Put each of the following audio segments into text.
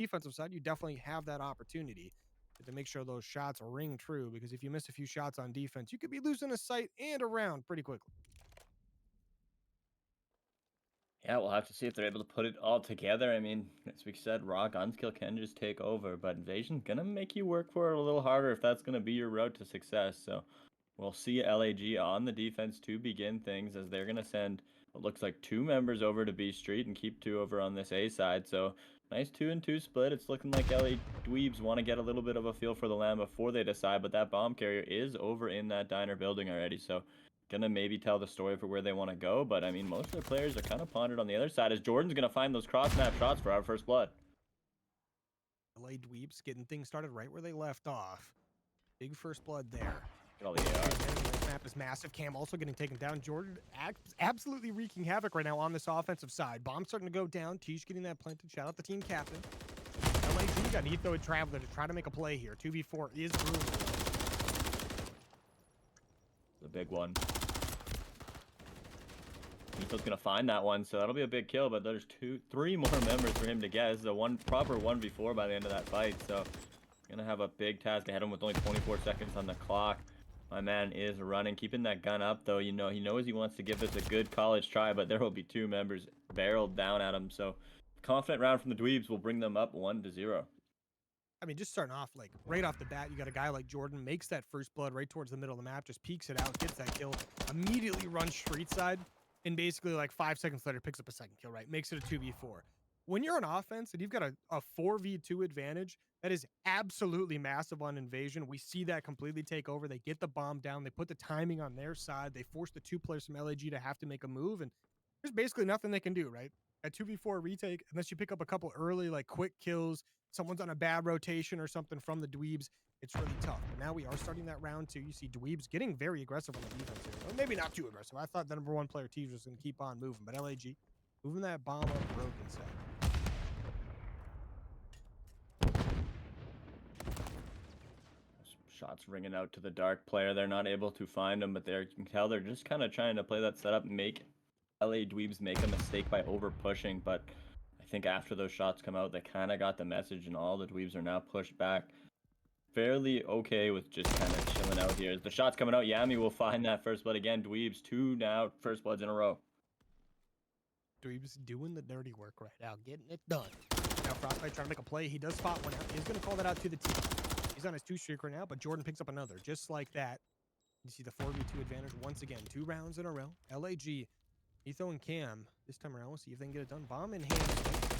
defensive side, you definitely have that opportunity to make sure those shots ring true, because if you miss a few shots on defense, you could be losing a sight and a round pretty quickly. Yeah, we'll have to see if they're able to put it all together. I mean, as we said, raw gun skill can just take over, but Invasion's gonna make you work for it a little harder if that's gonna be your road to success. So we'll see LAG on the defense to begin things, as they're gonna send what looks like 2 members over to B Street and keep 2 over on this A side. So nice 2-and-2 split. It's looking like LA Dweebs want to get a little bit of a feel for the land before they decide, but that bomb carrier is over in that diner building already. So gonna maybe tell the story for where they want to go, but I mean, most of the players are kind of pondered on the other side, as Jordan's gonna find those cross snap shots for our first blood. LA Dweebs getting things started right where they left off. Big first blood there. Get all the AR. This map is massive. Cam also getting taken down. Jordan absolutely wreaking havoc right now on this offensive side. Bomb starting to go down. Tish getting that planted. Shout out the team captain. LAG got Etho and Traveler to try to make a play here. 2v4 is brutal. The big one. Etho's gonna find that one, so that'll be a big kill, but there's 3 more members for him to get. This is a proper 1v4 by the end of that fight, so gonna have a big task ahead of him with only 24 seconds on the clock. My man is running, keeping that gun up, though. You know, he knows he wants to give this a good college try, but there will be 2 members barreled down at him, so confident round from the Dweebs will bring them up 1-0. I mean, just starting off, like, right off the bat, you got a guy like Jordan, makes that first blood right towards the middle of the map, just peeks it out, gets that kill, immediately runs street side, and basically, like, 5 seconds later, picks up a second kill, right? Makes it a 2v4. When you're on offense and you've got a 4v2 advantage, that is absolutely massive on Invasion. We see that completely take over. They get the bomb down. They put the timing on their side. They force the 2 players from LAG to have to make a move, and there's basically nothing they can do, right? At 2v4 retake, unless you pick up a couple early, like, quick kills, someone's on a bad rotation or something from the Dweebs, it's really tough. But now we are starting that round 2. You see Dweebs getting very aggressive on the defense here. Well, maybe not too aggressive. I thought the number 1 player, Teej, was going to keep on moving, but LAG moving that bomb up broken side. Shots ringing out to the dark player. They're not able to find him, but you can tell they're just kind of trying to play that setup, make LA Dweebs make a mistake by over pushing, but I think after those shots come out, they kind of got the message, and all the Dweebs are now pushed back. Fairly okay with just kind of chilling out here. As the shots coming out, Yami will find that first blood again. Dweebs, 2 now first bloods in a row. Dweebs doing the dirty work right now, getting it done. Now Frostbite trying to make a play. He does spot one out. He's going to call that out to the team. He's on his 2 streak right now, but Jordan picks up another. Just like that. You see the 4v2 advantage once again. 2 rounds in a row. LAG, Etho and Cam. This time around, we'll see if they can get it done. Bomb in hand.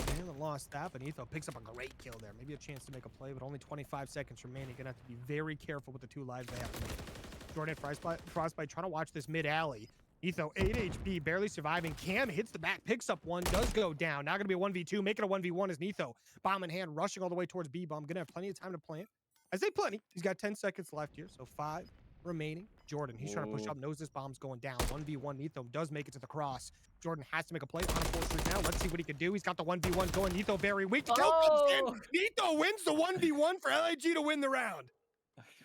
They haven't lost that, but Etho picks up a great kill there. Maybe a chance to make a play, but only 25 seconds remaining. Gonna have to be very careful with the 2 lives they have to make. Jordan Frostbite trying to watch this mid alley. Etho 8 HP, barely surviving. Cam hits the back, picks up one, does go down. Now gonna be a 1v2, make it a 1v1 as Etho, bomb in hand, rushing all the way towards B bomb. Gonna have plenty of time to plant. I say plenty. He's got 10 seconds left here, so 5 remaining. Jordan, he's trying to push up, knows this bomb's going down. 1v1, Etho does make it to the cross. Jordan has to make a play on a 4 streak now. Let's see what he can do. He's got the 1v1 going. Etho very weak. The kill comes in. Etho wins the 1v1 for LAG to win the round.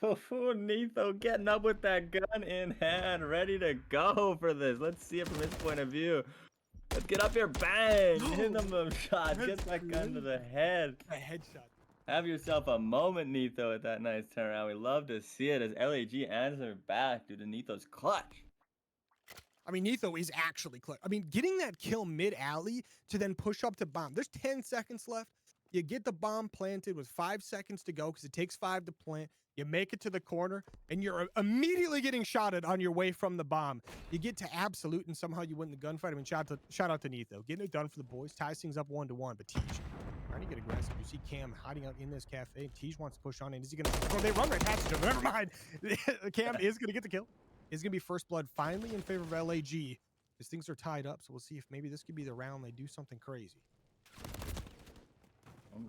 Etho getting up with that gun in hand, ready to go for this. Let's see it from his point of view. Let's get up here, bang! Hit him a shot, get that gun to the head. A headshot. Have yourself a moment, Nitho, with that nice turnaround. We love to see it as LAG answer back due to Nitho's clutch. I mean, Etho is actually clutch. I mean, getting that kill mid-alley to then push up to bomb. There's 10 seconds left. You get the bomb planted with 5 seconds to go because it takes 5 to plant. You make it to the corner, and you're immediately getting shot at on your way from the bomb. You get to absolute, and somehow you win the gunfight. I mean, shout out to Etho. Getting it done for the boys. Ties things up 1-1, but Teej trying to get aggressive. You see Cam hiding out in this cafe. Teej wants to push on in. Is he going to... Oh, they run right past each other. Never mind. Cam is going to get the kill. Is going to be first blood finally in favor of LAG. These things are tied up, so we'll see if maybe this could be the round they do something crazy.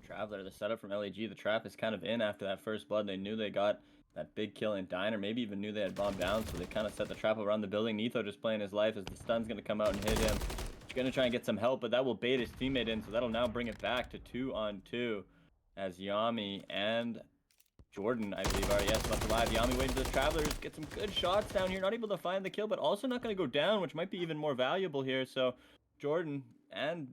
Traveler, the setup from LAG, the trap is kind of in after that first blood. They knew they got that big kill in Diner, maybe even knew they had bombed down, so they kind of set the trap around the building. Nitho just playing his life as the stun's going to come out and hit him. He's going to try and get some help, but that will bait his teammate in, so that'll now bring it back to 2-on-2 as Yami and Jordan, I believe, are left alive. Yami waiting for the Travelers, get some good shots down here, not able to find the kill, but also not going to go down, which might be even more valuable here. So Jordan and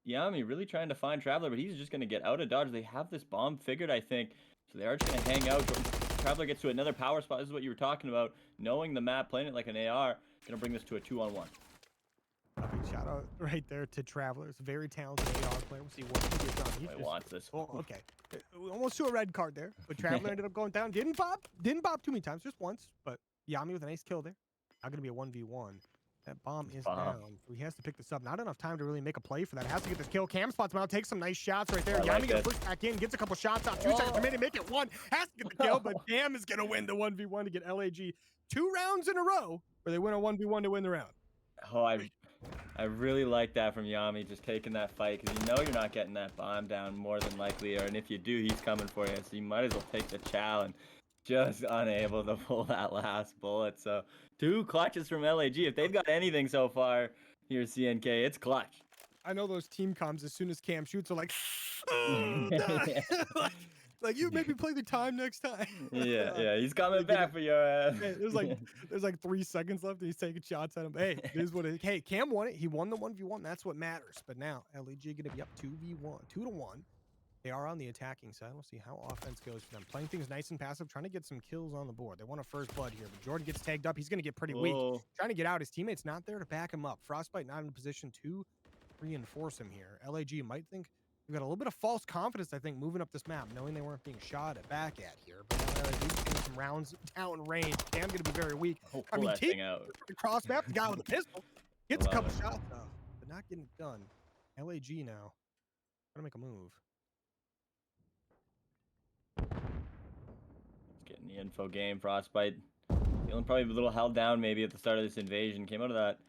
Yami really trying to find Traveler, but he's just going to get out of dodge. They have this bomb figured, I think, so they are just going to hang out. Traveler gets to another power spot. This is what you were talking about. Knowing the map, playing it like an AR, going to bring this to a 2-on-1. Okay, shout out right there to Travelers, very talented AR player. We'll see what he gets on. He wants this. Oh, okay. Almost to a red card there, but Traveler ended up going down. Didn't pop too many times, just once. But Yami with a nice kill there. Now going to be a 1v1. That bomb is down, so he has to pick this up. Not enough time to really make a play for that. Has to get this kill. Cam spots him out, takes some nice shots right there. Yami gonna push back in, gets a couple shots off. 2 seconds remaining, make it 1. Has to get the kill, but Cam is gonna win the 1v1 to get LAG 2 rounds in a row where they win a 1v1 to win the round. Oh, I really like that from Yami, just taking that fight, because you know you're not getting that bomb down more than likely, and if you do, he's coming for you, so you might as well take the challenge. Just unable to pull that last bullet. So 2 clutches from LAG. If they've got anything so far here, CNK, it's clutch. I know those team comms as soon as Cam shoots are like, like you maybe play the time next time. yeah, he's coming back for your ass. Hey, there's like 3 seconds left and he's taking shots at him. Hey, this what it. Hey, Cam won it. He won the 1v1. That's what matters. But now LAG gonna be up 2v1, 2-1. They are on the attacking side. We'll see how offense goes for them. Playing things nice and passive, trying to get some kills on the board. They want a first blood here, but Jordan gets tagged up. He's going to get pretty weak. Trying to get out. His teammate's not there to back him up. Frostbite not in a position to reinforce him here. LAG might think we've got a little bit of false confidence, I think, moving up this map, knowing they weren't being shot back at here. But LAG getting some rounds down range. Cam's going to be very weak. I mean, thing out. The cross map, the guy with the pistol, gets a couple shots off, but not getting it done. LAG now. Trying to make a move. Getting the info game. Frostbite feeling probably a little held down maybe at the start of this invasion. Came out of that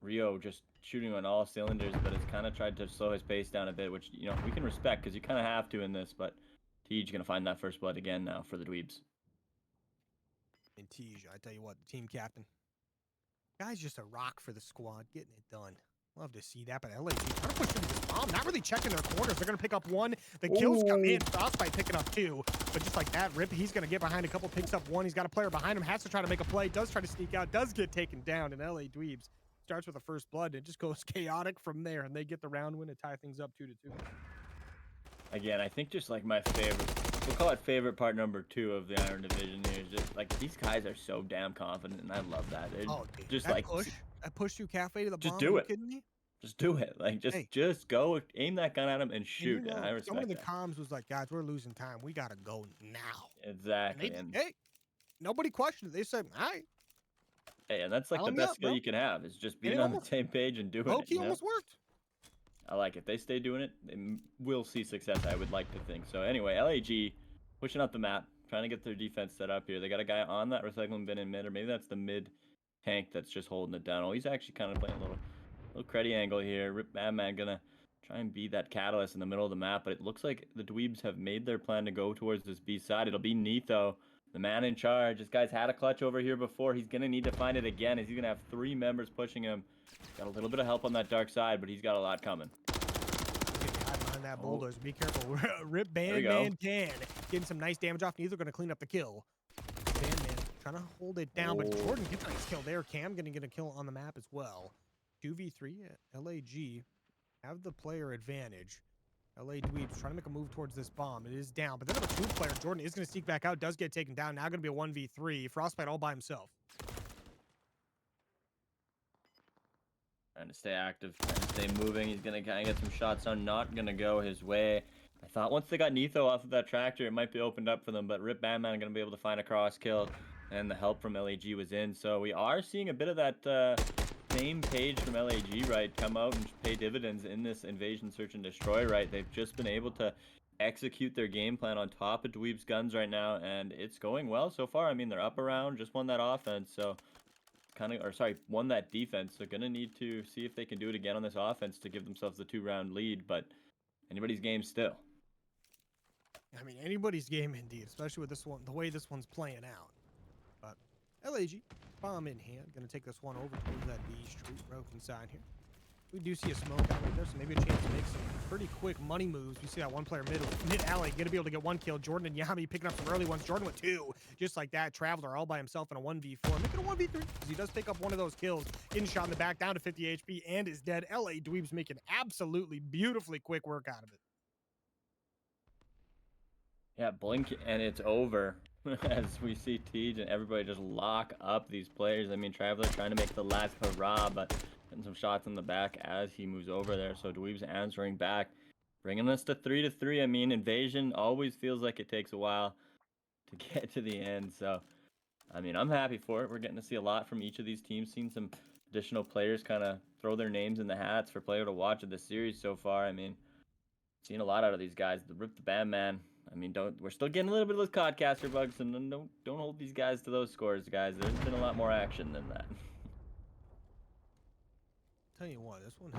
Rio just shooting on all cylinders, but it's kind of tried to slow his pace down a bit, which, you know, we can respect because you kind of have to in this. But Tej going to find that first blood again now for the Dweebs. And Tej, I tell you what, the team captain, guy's just a rock for the squad, getting it done. Love to see that, but LAG trying to push through this bomb, not really checking their corners. They're going to pick up 1. The kills come in. Frostbite picking up 2. But just like that, Rip, he's going to get behind a couple, picks up 1. He's got a player behind him, has to try to make a play, does try to sneak out, does get taken down. And LA Dweebs starts with a first blood, and it just goes chaotic from there. And they get the round win to tie things up 2-2. Again, I think just like my favorite, we'll call it favorite part number 2 of the Iron Division here, is just like these guys are so damn confident, and I love that. They're just that like push through cafe to the bomb. Just do it. Are you kidding me? Just do it. Like, just go, aim that gun at him and shoot. And you know, and I respect someone in the that. comms was like, guys, we're losing time. We got to go now. Exactly. And hey, nobody questioned it. They said, all right. Hey, and that's like the best skill you can have, is just being on the same page and doing it. He almost worked. I like it. They stay doing it, they will see success, I would like to think. So anyway, LAG pushing up the map, trying to get their defense set up here. They got a guy on that recycling bin in mid, or maybe that's the mid tank that's just holding it down. Oh, he's actually kind of playing a little creddy angle here. Rip Batman gonna try and be that catalyst in the middle of the map, but it looks like the Dweebs have made their plan to go towards this B side. It'll be Neatho, the man in charge. This guy's had a clutch over here before. He's gonna need to find it again, as he's gonna have 3 members pushing him. Got a little bit of help on that dark side, but he's got a lot coming. Behind that bulldozer. Be careful. Rip Bandman can. Getting some nice damage off. Neither gonna clean up the kill. Bandman trying to hold it down, but Jordan gets a nice kill there. Cam gonna get a kill on the map as well. 2v3, LAG have the player advantage. LA Dweebs trying to make a move towards this bomb. It is down, but then a 2 player, Jordan is going to sneak back out, does get taken down. Now going to be a 1v3. Frostbite all by himself. Trying to stay active, trying to stay moving. He's going to kind of get some shots on, not going to go his way. I thought once they got Neatho off of that tractor, it might be opened up for them, but Rip Batman going to be able to find a cross kill, and the help from LAG was in. So we are seeing a bit of that same page from LAG, right, come out and pay dividends in this invasion search and destroy, right? They've just been able to execute their game plan on top of Dweeb's guns right now, and it's going well so far. I mean, they're up around, just won that offense, so won that defense. So gonna need to see if they can do it again on this offense to give themselves the 2-round lead, but anybody's game still. I mean, anybody's game indeed, especially with this one, the way this one's playing out. But LAG, bomb in hand, gonna take this one over towards that B Street broken side here. We do see a smoke out right there, so maybe a chance to make some pretty quick money moves. We see that one player mid alley gonna be able to get one kill. Jordan and Yami picking up some early ones. Jordan with two, just like that. Traveler all by himself in a 1v4, making a 1v3 because he does pick up one of those kills. Getting shot in the back, down to 50 HP, and is dead. LA Dweebs making absolutely beautifully quick work out of it. Yeah, blink and it's over. As we see Tej and everybody just lock up these players. I mean, Traveler trying to make the last hurrah, but getting some shots in the back as he moves over there. So Dweeb's answering back, bringing us to 3-3. I mean, Invasion always feels like it takes a while to get to the end. So, I mean, I'm happy for it. We're getting to see a lot from each of these teams. Seen some additional players kind of throw their names in the hats for player to watch of the series so far. I mean, seen a lot out of these guys. The Rip the Bam Man. I mean, we're still getting a little bit of those codcaster bugs, and don't hold these guys to those scores, guys. There's been a lot more action than that. Tell you what, this one,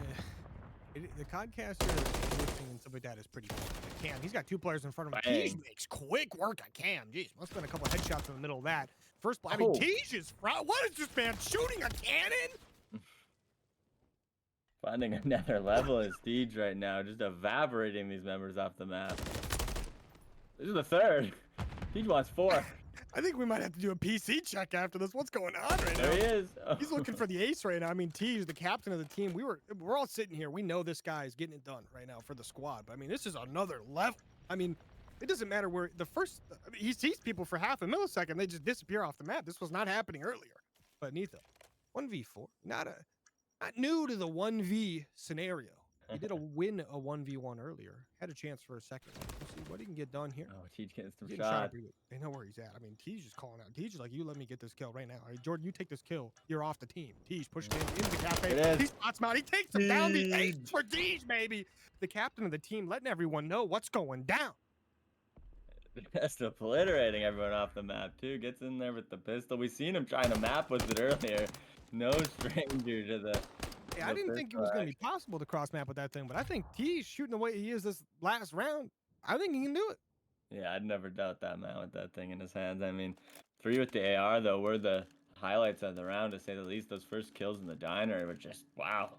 the codcaster lifting and stuff like that is pretty cool. Cam, he's got two players in front of him. Tej makes quick work on Cam. Jeez, must have been a couple of headshots in the middle of that. First, I mean, Tej is what is this man shooting a cannon? Finding another level is Tej right now, just evaporating these members off the map. This is the third. Tej wants 4. I think we might have to do a PC check after this. What's going on right now? There he is. Oh. He's looking for the ace right now. I mean, Tej, the captain of the team. We're all sitting here. We know this guy is getting it done right now for the squad. But I mean, this is another level. I mean, it doesn't matter where the first. I mean, he sees people for half a millisecond. They just disappear off the map. This was not happening earlier. But Nitho, 1v4, not new to the 1v scenario. He did win a 1v1 earlier. Had a chance for a second. Let's see what he can get done here. Oh, Tej getting some shots. They know where he's at. I mean, Tej's just calling out. Tej's like, you let me get this kill right now. All right, Jordan, you take this kill. You're off the team. Tej pushing into the cafe. He spots him out. He takes him down. The ace for Tej, baby. The captain of the team letting everyone know what's going down. Just obliterating everyone off the map, too. Gets in there with the pistol. We seen him trying to map with it earlier. No stranger to the... Yeah, I didn't think it was going to be possible to cross map with that thing, but I think Tej shooting the way he is this last round, I think he can do it. Yeah, I'd never doubt that man with that thing in his hands. I mean, 3 with the AR, though, were the highlights of the round, to say the least. Those first kills in the diner were just, wow,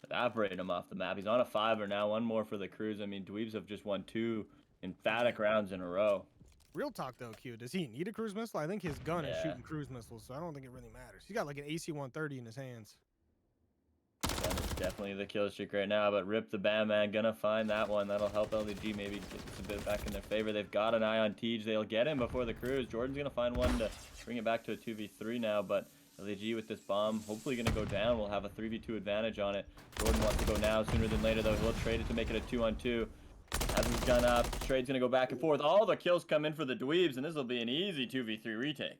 evaporated him off the map. He's on a 5er now, 1 more for the Cruise. I mean, Dweebs have just won 2 emphatic rounds in a row. Real talk, though, Q, does he need a cruise missile? I think his gun is shooting cruise missiles, so I don't think it really matters. He's got like an AC-130 in his hands. That is definitely the kill streak right now, but Rip the Bam Man gonna find that one. That'll help LDG maybe get this a bit back in their favor. They've got an eye on Tej. They'll get him before the Cruise. Jordan's gonna find one to bring it back to a 2v3 now, but LDG with this bomb hopefully gonna go down. We'll have a 3v2 advantage on it. Jordan wants to go now sooner than later, though. He'll trade it to make it a 2-on-2. Has his gun up. Trade's gonna go back and forth. All the kills come in for the Dweebs, and this will be an easy 2v3 retake.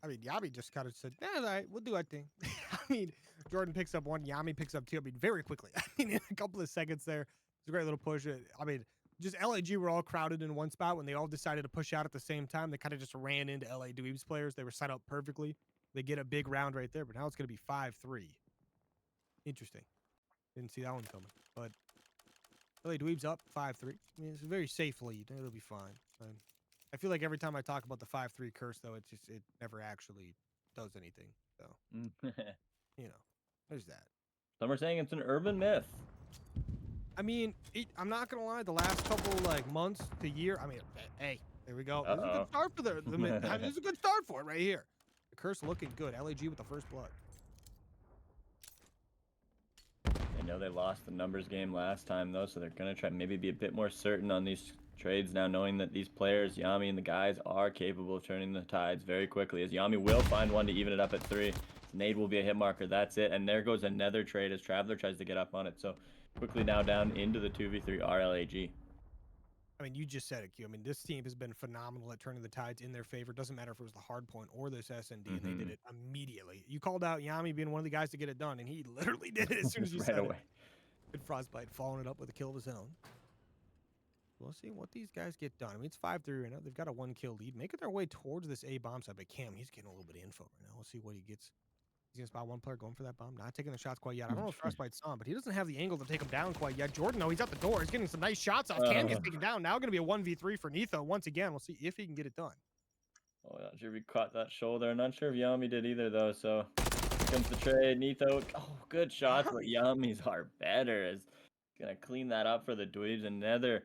I mean, Yami just kind of said, "Yeah, all right, we'll do our thing." I mean, Jordan picks up 1, Yami picks up 2. I mean, very quickly. I mean, in a couple of seconds there, it's a great little push. I mean, just LAG were all crowded in one spot when they all decided to push out at the same time. They kind of just ran into LA Dweebs players. They were set up perfectly. They get a big round right there, but now it's going to be 5-3. Interesting. Didn't see that one coming, but LA Dweebs up 5-3. I mean, it's a very safe lead. It'll be fine. I feel like every time I talk about the 5-3 curse, though, it never actually does anything. So, you know, there's that. Some are saying it's an urban myth. I mean, I'm not gonna lie. The last couple months to year. I mean, hey, there we go. This is a good start for the myth. This is a good start for it right here. The curse looking good. LAG with the first blood. I know they lost the numbers game last time, though, so they're going to try maybe be a bit more certain on these trades now, knowing that these players, Yami and the guys, are capable of turning the tides very quickly, as Yami will find one to even it up at 3. Nade will be a hit marker. That's it. And there goes another trade as Traveler tries to get up on it. So quickly now down into the 2v3 RLAG. I mean, you just said it, Q. I mean, this team has been phenomenal at turning the tides in their favor. Doesn't matter if it was the hard point or this SND. And they did it immediately. You called out Yami being one of the guys to get it done, and he literally did it as soon as you said it. Good Frostbite following it up with a kill of his own. We'll see what these guys get done. I mean, it's 5-3 right now. They've got a 1-kill lead, making their way towards this A bomb site. But Cam, he's getting a little bit of info right now. We'll see what he gets. He's gonna spot one player going for that bomb. Not taking the shots quite yet. I don't know if Frostbite's on, but he doesn't have the angle to take him down quite yet. Jordan, no, he's at the door. He's getting some nice shots off. Cam gets taken down. Now gonna be a 1v3 for Nitho once again. We'll see if he can get it done. Oh, not sure if he caught that shoulder. Not sure if Yami did either, though. So comes the trade. Nitho. Oh, good shots, but Yummies are better. Is gonna clean that up for the Dweebs. Another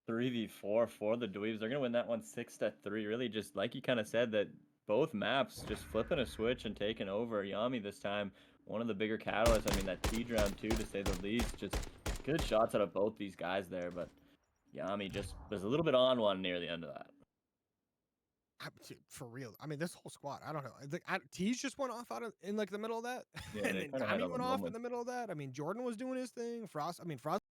3v4 for the Dweebs. They're gonna win that one 6-3. Really, just like you kind of said, that both maps just flipping a switch and taking over. Yummy this time, one of the bigger catalysts. I mean, that siege round too, to say the least. Just good shots out of both these guys there, but Yummy just was a little bit on one near the end of that. Dude, for real. I mean, this whole squad. I don't know. Like, Tease just went off out of in like the middle of that, Yeah, and they then kind of had Yami a went off in moment. the middle of that. I mean, Jordan was doing his thing. Frost. I mean, Frost